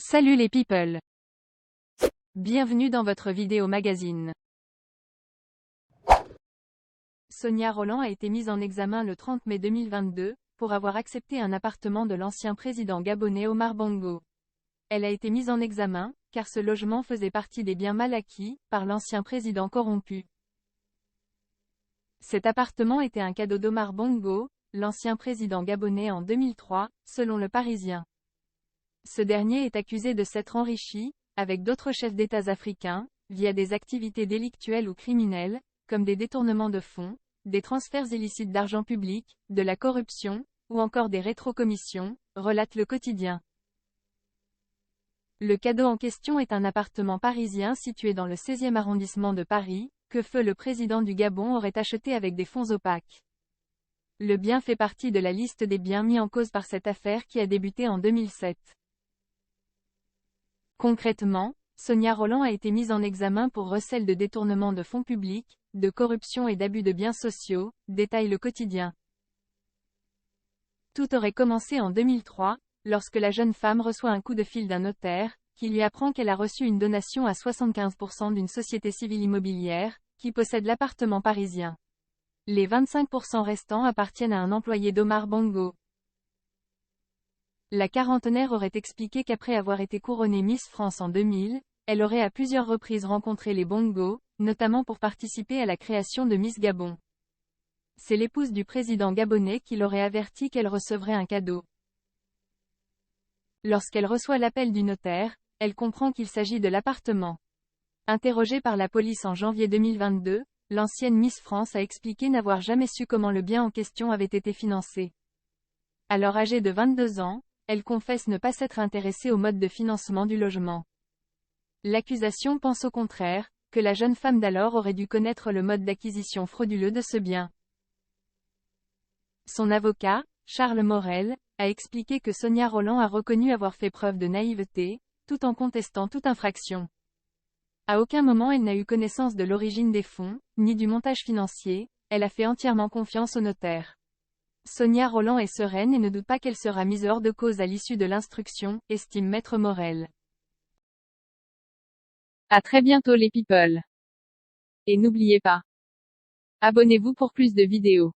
Salut les people! Bienvenue dans votre vidéo magazine. Sonia Rolland a été mise en examen le 30 mai 2022, pour avoir accepté un appartement de l'ancien président gabonais Omar Bongo. Elle a été mise en examen, car ce logement faisait partie des biens mal acquis, par l'ancien président corrompu. Cet appartement était un cadeau d'Omar Bongo, l'ancien président gabonais en 2003, selon Le Parisien. Ce dernier est accusé de s'être enrichi, avec d'autres chefs d'États africains, via des activités délictuelles ou criminelles, comme des détournements de fonds, des transferts illicites d'argent public, de la corruption, ou encore des rétrocommissions, relate Le Quotidien. Le cadeau en question est un appartement parisien situé dans le 16e arrondissement de Paris, que feu le président du Gabon aurait acheté avec des fonds opaques. Le bien fait partie de la liste des biens mis en cause par cette affaire qui a débuté en 2007. Concrètement, Sonia Rolland a été mise en examen pour recel de détournement de fonds publics, de corruption et d'abus de biens sociaux, détaille Le Quotidien. Tout aurait commencé en 2003, lorsque la jeune femme reçoit un coup de fil d'un notaire, qui lui apprend qu'elle a reçu une donation à 75% d'une société civile immobilière, qui possède l'appartement parisien. Les 25% restants appartiennent à un employé d'Omar Bongo. La quarantenaire aurait expliqué qu'après avoir été couronnée Miss France en 2000, elle aurait à plusieurs reprises rencontré les Bongo, notamment pour participer à la création de Miss Gabon. C'est l'épouse du président gabonais qui l'aurait averti qu'elle recevrait un cadeau. Lorsqu'elle reçoit l'appel du notaire, elle comprend qu'il s'agit de l'appartement. Interrogée par la police en janvier 2022, l'ancienne Miss France a expliqué n'avoir jamais su comment le bien en question avait été financé. Alors âgée de 22 ans, elle confesse ne pas s'être intéressée au mode de financement du logement. L'accusation pense au contraire, que la jeune femme d'alors aurait dû connaître le mode d'acquisition frauduleux de ce bien. Son avocat, Charles Morel, a expliqué que Sonia Rolland a reconnu avoir fait preuve de naïveté, tout en contestant toute infraction. À aucun moment elle n'a eu connaissance de l'origine des fonds, ni du montage financier, elle a fait entièrement confiance au notaire. Sonia Rolland est sereine et ne doute pas qu'elle sera mise hors de cause à l'issue de l'instruction, estime Maître Morel. À très bientôt les people. Et n'oubliez pas, abonnez-vous pour plus de vidéos.